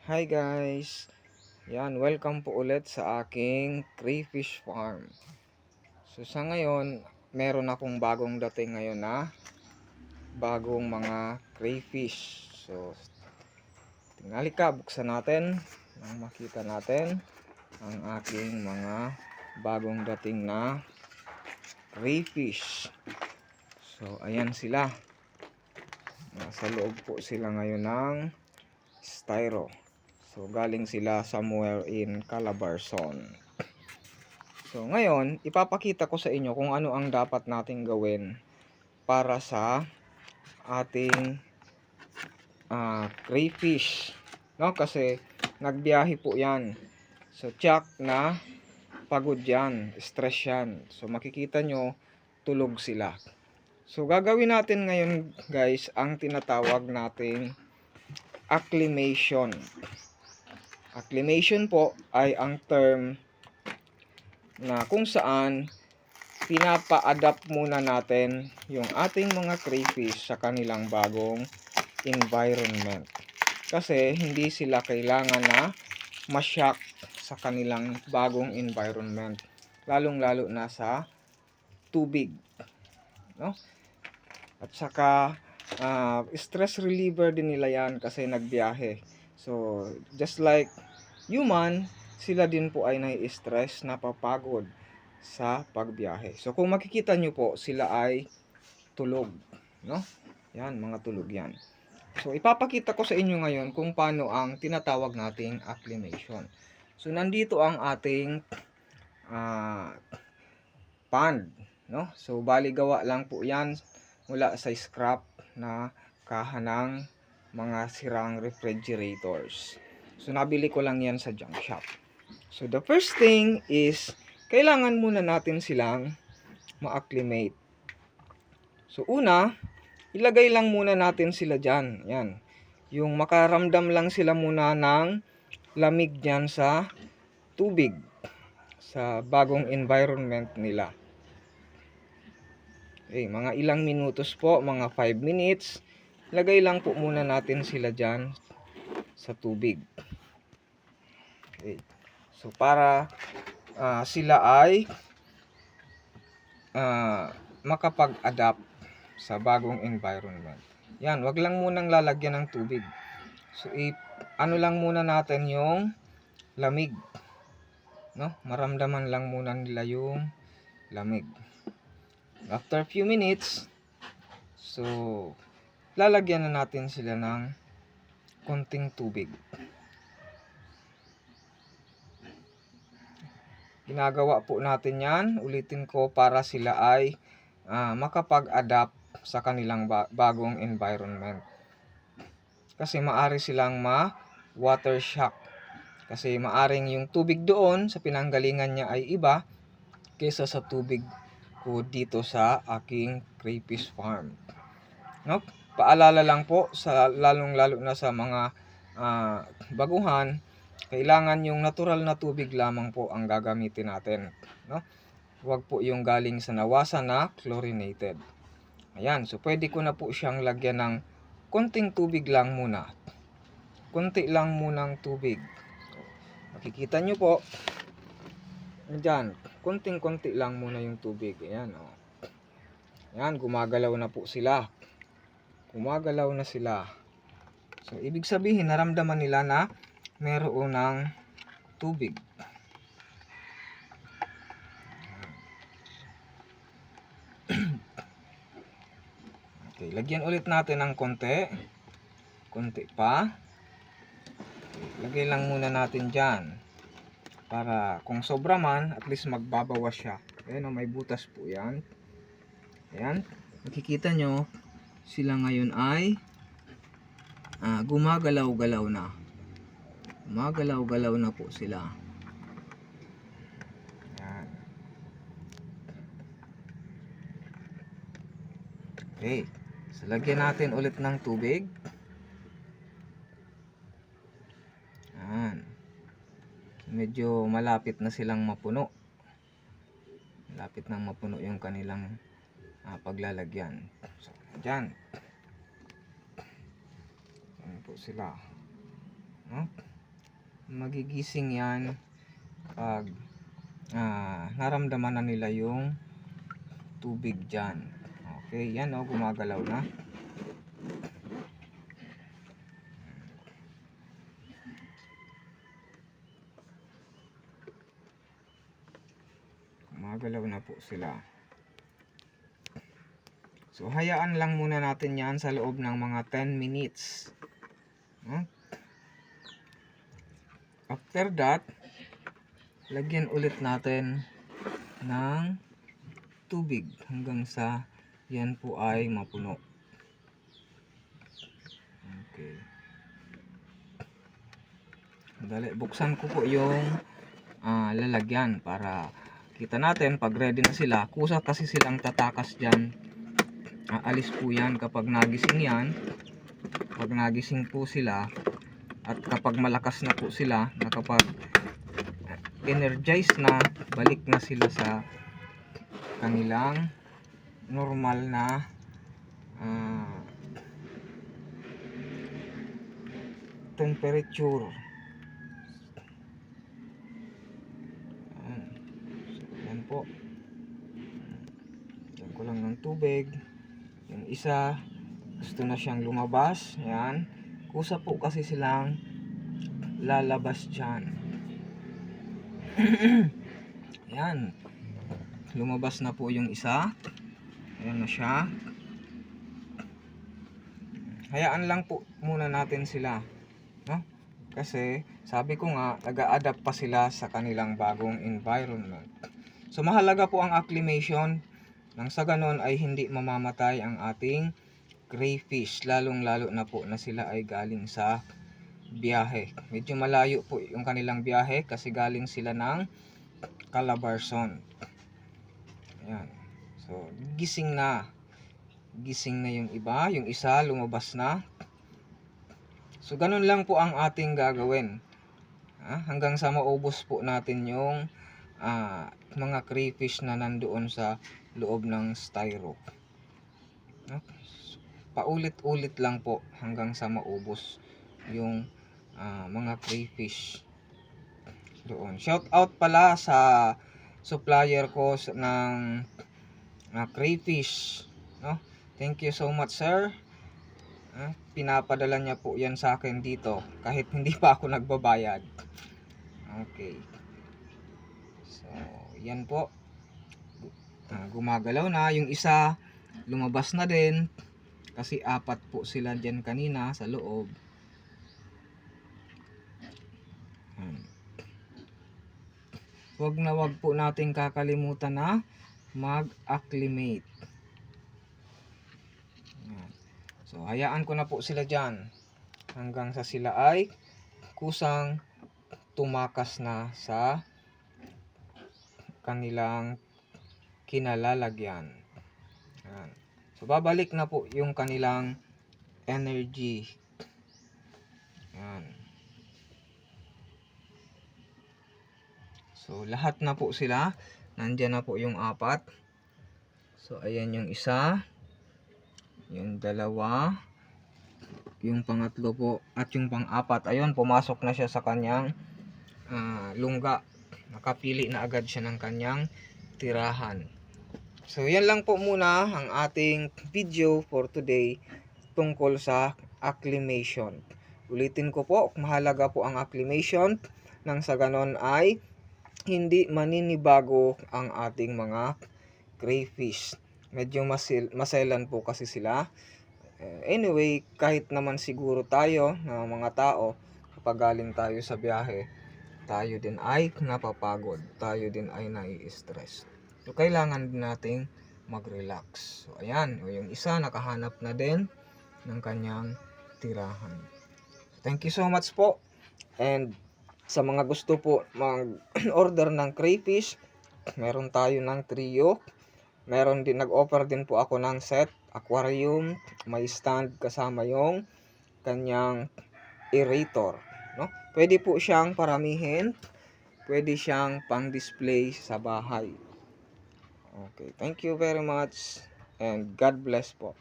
Hi guys! Yan, welcome po ulit sa aking crayfish farm. So sa ngayon, meron akong bagong dating ngayon na bagong mga crayfish. So tingali ka, buksan natin nang makita natin ang aking mga bagong dating na crayfish. So ayan sila. Nasa loob po sila ngayon ng styro. So galing sila somewhere in Calabarzon. So ngayon, ipapakita ko sa inyo kung ano ang dapat nating gawin para sa ating crayfish. No? Kasi nagbiyahe po yan. So check na pagod yan, stress yan. So makikita nyo, tulog sila. So gagawin natin ngayon guys, ang tinatawag nating acclimation. Acclimation po ay ang term na kung saan pinapa-adapt muna natin yung ating mga crayfish sa kanilang bagong environment. Kasi hindi sila kailangan na ma-shock sa kanilang bagong environment. Lalong-lalo na sa tubig. No? At saka stress reliever din nila yan kasi nagbiyahe. So, just like human, sila din po ay nai-stress, napapagod sa pagbiyahe. So, kung makikita nyo po, sila ay tulog. No? Yan, mga tulog yan. So, ipapakita ko sa inyo ngayon kung paano ang tinatawag nating acclimation. So, nandito ang ating pond. No? So, bali gawa lang po yan mula sa scrap na kahanang mga sirang refrigerators. So, nabili ko lang yan sa junk shop. So, the first thing is, kailangan muna natin silang ma-acclimate. So, una, ilagay lang muna natin sila dyan. Yan. Yung makaramdam lang sila muna ng lamig dyan sa tubig. Sa bagong environment nila. Okay, mga ilang minutos po, mga 5 minutes. Lagay lang po muna natin sila dyan sa tubig. Okay. So, para sila ay makapag-adapt sa bagong environment. Yan, wag lang munang lalagyan ng tubig. So, ano lang muna natin yung lamig. No? Maramdaman lang muna nila yung lamig. After few minutes, so, lalagyan na natin sila ng konting tubig. Ginagawa po natin yan, ulitin ko, para sila ay makapag-adapt sa kanilang bagong environment. Kasi maari silang ma-water shock. Kasi maaring yung tubig doon sa pinanggalingan niya ay iba kaysa sa tubig ko dito sa aking crayfish farm. No? Paalala lang po, sa lalong-lalo na sa mga baguhan, kailangan yung natural na tubig lamang po ang gagamitin natin. No? Huwag po yung galing sa nawasan na chlorinated. Ayan, so pwede ko na po siyang lagyan ng konting tubig lang muna. Konti lang munang tubig. Makikita nyo po, dyan, konting-konti lang muna yung tubig. Ayan, oh. Ayan, gumagalaw na po sila. Gumagalaw na sila. So, ibig sabihin, naramdaman nila na meron ng tubig. Okay, lagyan ulit natin ng konti. Konti pa. Okay, lagay lang muna natin dyan. Para kung sobra man, at least magbabawas siya. Ayan, may butas po yan. Ayan, makikita nyo, sila ngayon ay gumagalaw-galaw na. Gumagalaw-galaw na po sila. Ayan. Okay, so lagyan natin ulit ng tubig. Ayan. Medyo malapit na silang mapuno. Malapit nang mapuno yung kanilang paglalagyan. So, dyan. Ayan po sila. No? magigising yan pag naramdaman na nila yung tubig dyan. Okay, yan o, gumagalaw na. Gumagalaw na po sila. So, hayaan lang muna natin yan sa loob ng mga 10 minutes. After that, lagyan ulit natin ng tubig hanggang sa yan po ay mapuno. Okay. Dali, buksan ko po yung lalagyan para kita natin pag ready na sila. Kusa kasi silang tatakas dyan. Alis po yan kapag nagising yan. Pag nagising po sila at kapag malakas na po sila, na kapag energized na, balik na sila sa kanilang normal na temperature. Yan po. Yan ko lang ng tubig. Yung isa gusto na siyang lumabas. Yan. Kusa po kasi silang lalabas dyan. Yan. Lumabas na po yung isa. Ayan na siya. Hayaan lang po muna natin sila, no? Kasi sabi ko nga, nag-a-adapt pa sila sa kanilang bagong environment. So mahalaga po ang acclimation. Nang sa ganon ay hindi mamamatay ang ating crayfish, lalong-lalo na po na sila ay galing sa biyahe. Medyo malayo po yung kanilang biyahe kasi galing sila ng Calabarzon. Ayan. So, gising na. Gising na yung iba. Yung isa, lumabas na. So, ganun lang po ang ating gagawin. Hanggang sa maubos po natin yung mga crayfish na nandoon sa loob ng styro. Paulit-ulit lang po hanggang sa maubos yung mga crayfish doon. Shout out pala sa supplier ko ng crayfish, no? Thank you so much, sir. Pinapadala niya po yan sa akin dito kahit hindi pa ako nagbabayad. Okay. So, yan po. Gumagalaw na. Yung isa, lumabas na din. Kasi 4 po sila dyan kanina sa loob. Wag na wag po natin kakalimutan na mag-acclimate. So, hayaan ko na po sila dyan hanggang sa sila ay kusang tumakas na sa kanilang kinalalagyan. Ayan. So, babalik na po yung kanilang energy. Ayan. So, lahat na po sila. Nandyan na po yung 4. So, ayan yung isa. Yung dalawa. Yung pangatlo po. At yung pang-4. Ayun, pumasok na siya sa kanyang lungga. Nakapili na agad siya ng kanyang tirahan. So, yan lang po muna ang ating video for today tungkol sa acclimation. Ulitin ko po, mahalaga po ang acclimation. Nang sa ganon ay hindi maninibago ang ating mga crayfish. Medyo maselan po kasi sila. Anyway, kahit naman siguro tayo na mga tao, kapag galing tayo sa biyahe, tayo din ay napapagod. Tayo din ay nai-stress. So, kailangan din nating mag-relax. So, ayan. Yung isa, nakahanap na din ng kanyang tirahan. Thank you so much po. And sa mga gusto po mag-order ng crayfish, meron tayo ng trio. Meron din, nag-offer din po ako ng set, aquarium, may stand kasama yung kanyang aerator, no? Pwede po siyang paramihin, pwede siyang pang-display sa bahay. Okay, thank you very much and God bless po.